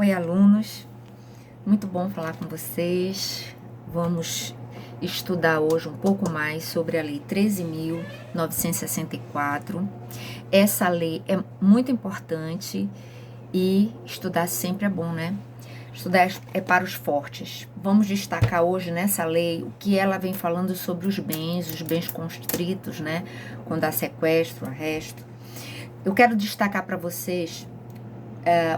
Oi, alunos, muito bom falar com vocês. Vamos estudar hoje um pouco mais sobre a Lei 13.964. Essa lei é muito importante e estudar sempre é bom, né? Estudar é para os fortes. Vamos destacar hoje nessa lei o que ela vem falando sobre os bens constritos, né? Quando há sequestro, arresto. Eu quero destacar para vocês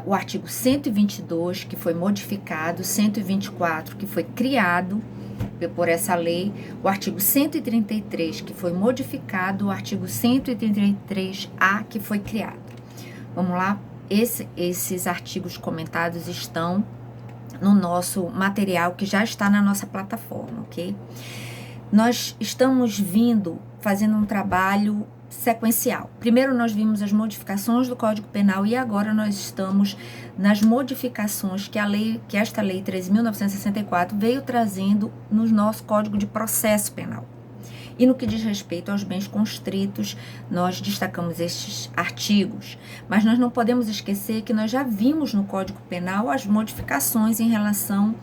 o artigo 122, que foi modificado, 124, que foi criado por essa lei, o artigo 133, que foi modificado, o artigo 133A, que foi criado. Vamos lá? Esses artigos comentados estão no nosso material, que já está na nossa plataforma, ok? Nós estamos fazendo um trabalho sequencial. Primeiro nós vimos as modificações do Código Penal e agora nós estamos nas modificações que esta Lei 13.964 veio trazendo no nosso Código de Processo Penal. E no que diz respeito aos bens constritos, nós destacamos estes artigos, mas nós não podemos esquecer que nós já vimos no Código Penal as modificações em relação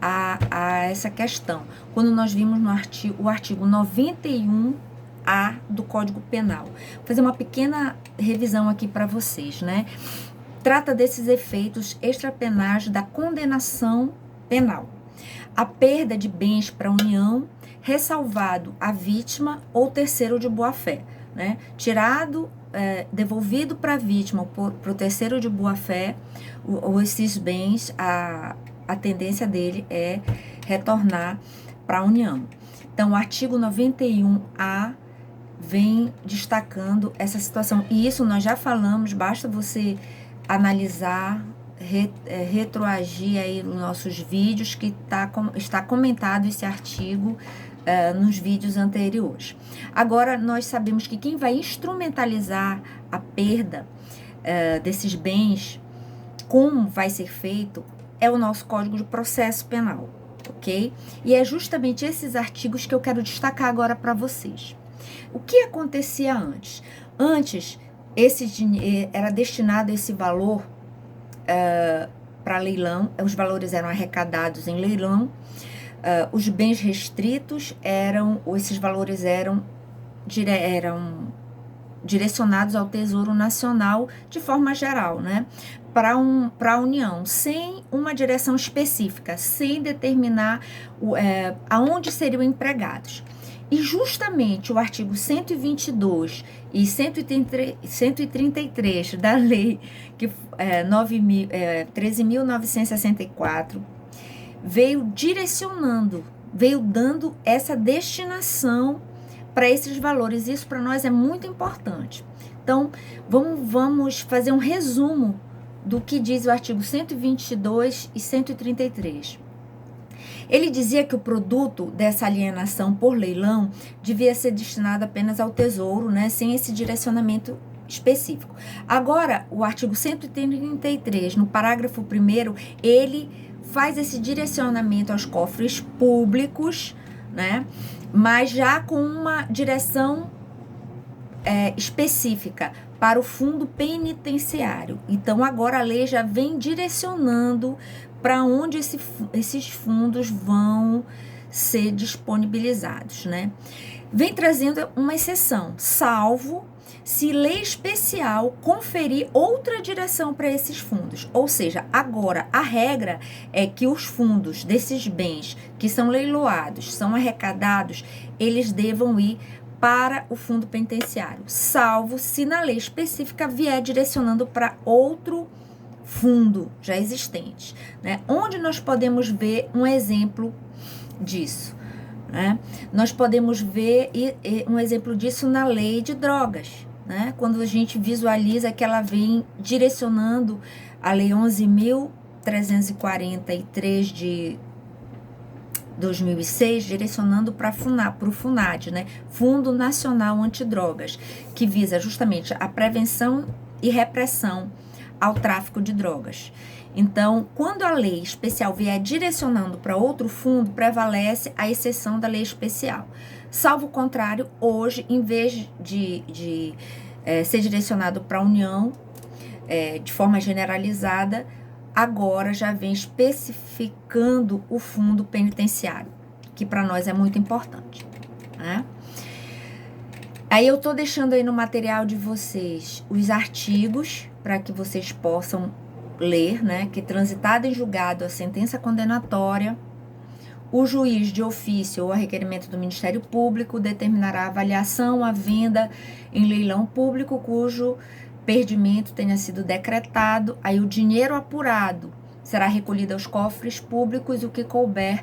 a essa questão, quando nós vimos o artigo 91A do Código Penal. Vou fazer uma pequena revisão aqui para vocês, né? Trata desses efeitos extrapenais da condenação penal. A perda de bens para a União, ressalvado a vítima ou terceiro de boa-fé, né? Devolvido para a vítima ou para o terceiro de boa-fé, ou esses bens, a tendência dele é retornar para a União. Então, o artigo 91A vem destacando essa situação. E isso nós já falamos, basta você analisar, retroagir aí nos nossos vídeos, que está comentado esse artigo nos vídeos anteriores. Agora, nós sabemos que quem vai instrumentalizar a perda desses bens, como vai ser feito, é o nosso Código de Processo Penal, ok? E é justamente esses artigos que eu quero destacar agora para vocês. O que acontecia antes? Antes, era destinado esse valor para leilão, os valores eram arrecadados em leilão, os bens restritos esses valores eram direcionados ao Tesouro Nacional de forma geral, né? Para a União, sem uma direção específica, sem determinar aonde seriam empregados. E justamente o artigo 122 e 133 da Lei 13.964 veio dando essa destinação para esses valores. Isso para nós é muito importante. Então, vamos fazer um resumo do que diz o artigo 122 e 133. Ele dizia que o produto dessa alienação por leilão devia ser destinado apenas ao tesouro, né, sem esse direcionamento específico. Agora, o artigo 133, no parágrafo 1º, ele faz esse direcionamento aos cofres públicos, né, mas já com uma direção específica para o fundo penitenciário. Então, agora a lei já vem direcionando para onde esses fundos vão ser disponibilizados, né? Vem trazendo uma exceção, salvo se lei especial conferir outra direção para esses fundos. Ou seja, agora a regra é que os fundos desses bens que são leiloados, são arrecadados, eles devam ir para o fundo penitenciário, salvo se na lei específica vier direcionando para outro fundo já existente, né? Onde nós podemos ver um exemplo disso, né? Nós podemos ver um exemplo disso na lei de drogas, né? Quando a gente visualiza que ela vem direcionando a lei 11.343 de 2006, direcionando para o FUNAD, né? Fundo Nacional Antidrogas, que visa justamente a prevenção e repressão ao tráfico de drogas. Então, quando a lei especial vier direcionando para outro fundo, prevalece a exceção da lei especial. Salvo o contrário, hoje, em vez de ser direcionado para a União, de forma generalizada, agora já vem especificando o fundo penitenciário, que para nós é muito importante, né? Aí eu tô deixando aí no material de vocês os artigos para que vocês possam ler, né? Que transitada em julgado a sentença condenatória, o juiz de ofício ou a requerimento do Ministério Público determinará a avaliação, a venda em leilão público cujo perdimento tenha sido decretado. Aí o dinheiro apurado será recolhido aos cofres públicos, o que couber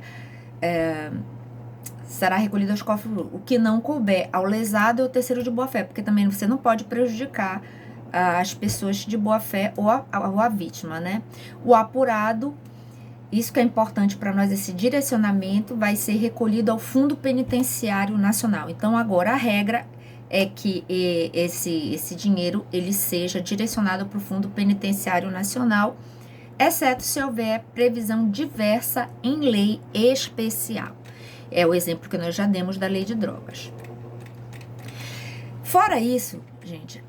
será recolhido aos cofres públicos. O que não couber ao lesado é o terceiro de boa-fé, porque também você não pode prejudicar as pessoas de boa-fé ou a vítima, né? O apurado, isso que é importante para nós, esse direcionamento vai ser recolhido ao Fundo Penitenciário Nacional. Então, agora a regra é que esse dinheiro ele seja direcionado para o Fundo Penitenciário Nacional, exceto se houver previsão diversa em lei especial. É o exemplo que nós já demos da lei de drogas. Fora isso, gente,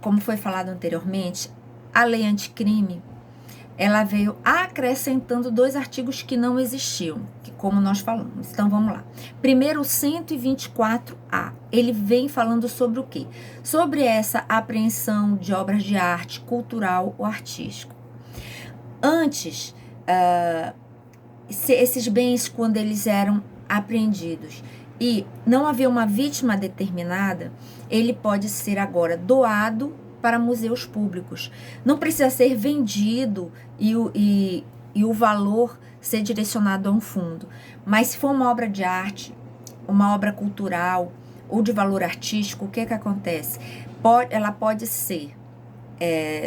como foi falado anteriormente, a lei anticrime, ela veio acrescentando 2 artigos que não existiam, que como nós falamos. Então, vamos lá. Primeiro, o 124A. Ele vem falando sobre o quê? Sobre essa apreensão de obras de arte cultural ou artístico. Antes, esses bens, quando eles eram apreendidos e não havia uma vítima determinada, ele pode ser agora doado para museus públicos. Não precisa ser vendido e o valor ser direcionado a um fundo. Mas se for uma obra de arte, uma obra cultural ou de valor artístico, o que acontece? Ela pode ser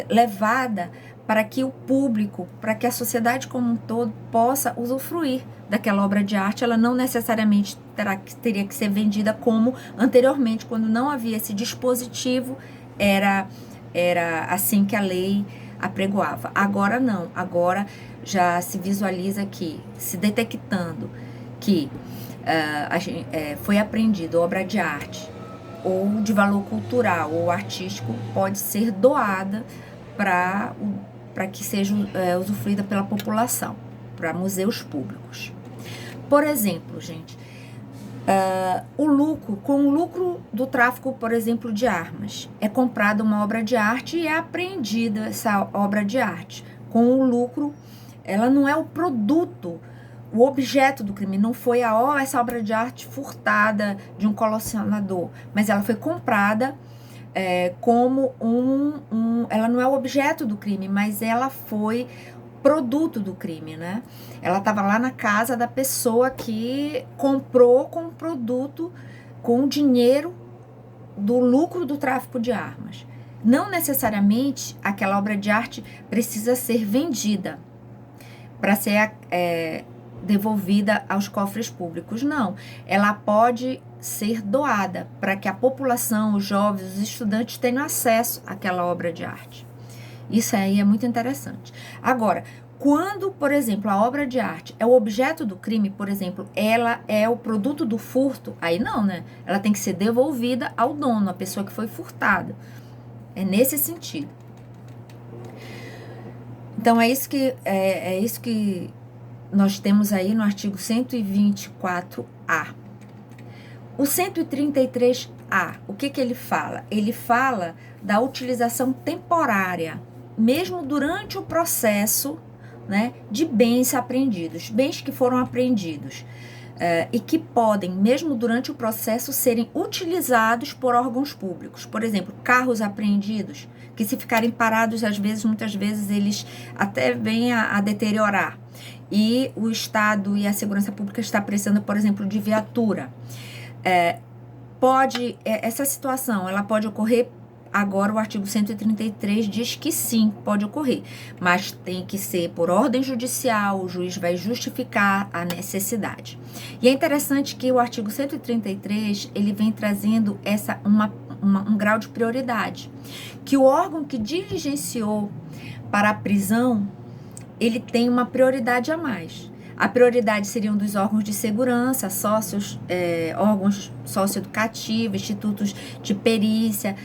levada para que o público, para que a sociedade como um todo possa usufruir daquela obra de arte. Ela não necessariamente teria que ser vendida como anteriormente, quando não havia esse dispositivo, era assim que a lei apregoava. Agora não, agora já se visualiza que, se detectando que foi apreendido obra de arte ou de valor cultural ou artístico, pode ser doada para que seja usufruída pela população, para museus públicos. Por exemplo, gente, com o lucro do tráfico, por exemplo, de armas, é comprada uma obra de arte e é apreendida essa obra de arte. Com o lucro, ela não é o produto, o objeto do crime, não foi essa obra de arte furtada de um colecionador, mas ela foi comprada como ela não é o objeto do crime, mas ela foi produto do crime, né? Ela estava lá na casa da pessoa que comprou com produto, com o dinheiro do lucro do tráfico de armas. Não necessariamente aquela obra de arte precisa ser vendida para ser devolvida aos cofres públicos, não. Ela pode ser doada para que a população, os jovens, os estudantes tenham acesso àquela obra de arte. Isso aí é muito interessante. Agora, quando, por exemplo, a obra de arte é o objeto do crime, por exemplo, ela é o produto do furto, aí não, né? Ela tem que ser devolvida ao dono, a pessoa que foi furtada. É nesse sentido. Então, é isso que nós temos aí no artigo 124A. O 133A, o que ele fala? Ele fala da utilização temporária, mesmo durante o processo, né, de bens apreendidos, bens que foram apreendidos e que podem, mesmo durante o processo, serem utilizados por órgãos públicos. Por exemplo, carros apreendidos, que se ficarem parados, muitas vezes, eles até vêm a deteriorar. E o Estado e a segurança pública está precisando, por exemplo, de viatura. Essa situação, ela pode ocorrer. Agora o artigo 133 diz que sim, pode ocorrer, mas tem que ser por ordem judicial, o juiz vai justificar a necessidade. E é interessante que o artigo 133, ele vem trazendo um grau de prioridade, que o órgão que diligenciou para a prisão, ele tem uma prioridade a mais. A prioridade seriam dos órgãos de segurança, órgãos socioeducativos, institutos de perícia,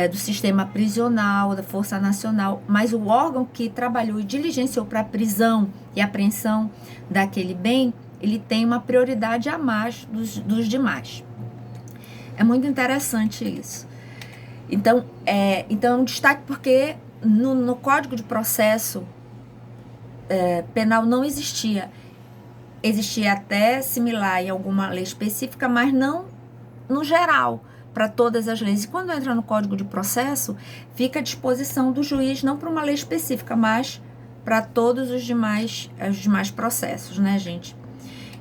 do sistema prisional, da Força Nacional, mas o órgão que trabalhou e diligenciou para a prisão e apreensão daquele bem, ele tem uma prioridade a mais dos demais. É muito interessante isso. Então, é um destaque porque no Código de Processo Penal não existia. Existia até similar em alguma lei específica, mas não no geral, para todas as leis. E quando entra no Código de Processo, fica à disposição do juiz, não para uma lei específica, mas para todos os demais processos, né, gente?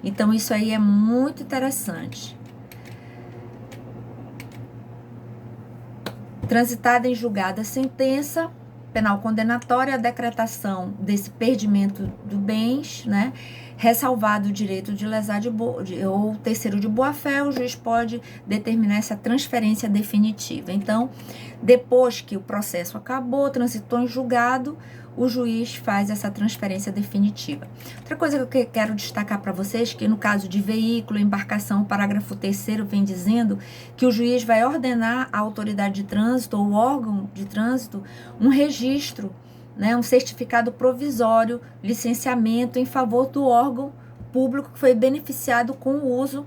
Então, isso aí é muito interessante. Transitada em julgada a sentença penal condenatória, a decretação desse perdimento do bens, né? Ressalvado o direito de lesar ou terceiro de boa-fé, o juiz pode determinar essa transferência definitiva. Então, depois que o processo acabou, transitou em julgado, o juiz faz essa transferência definitiva. Outra coisa que eu quero destacar para vocês, que no caso de veículo, embarcação, o parágrafo 3º vem dizendo que o juiz vai ordenar à autoridade de trânsito ou órgão de trânsito um registro, né, um certificado provisório, licenciamento em favor do órgão público que foi beneficiado com o uso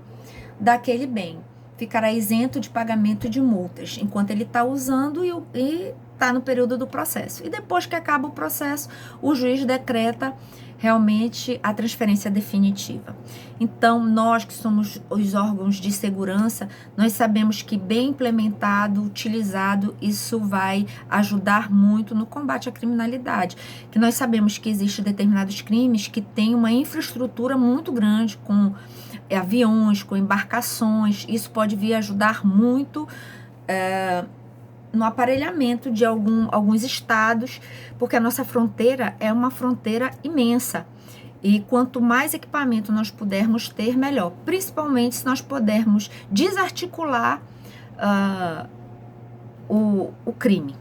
daquele bem. Ficará isento de pagamento de multas, enquanto ele está usando e está no período do processo. E depois que acaba o processo, o juiz decreta realmente a transferência definitiva. Então, nós que somos os órgãos de segurança, nós sabemos que bem implementado, utilizado, isso vai ajudar muito no combate à criminalidade. Que nós sabemos que existem determinados crimes que têm uma infraestrutura muito grande, com aviões, com embarcações. Isso pode vir ajudar muito no aparelhamento de alguns estados, porque a nossa fronteira é uma fronteira imensa. E quanto mais equipamento nós pudermos ter, melhor. Principalmente se nós pudermos desarticular o crime.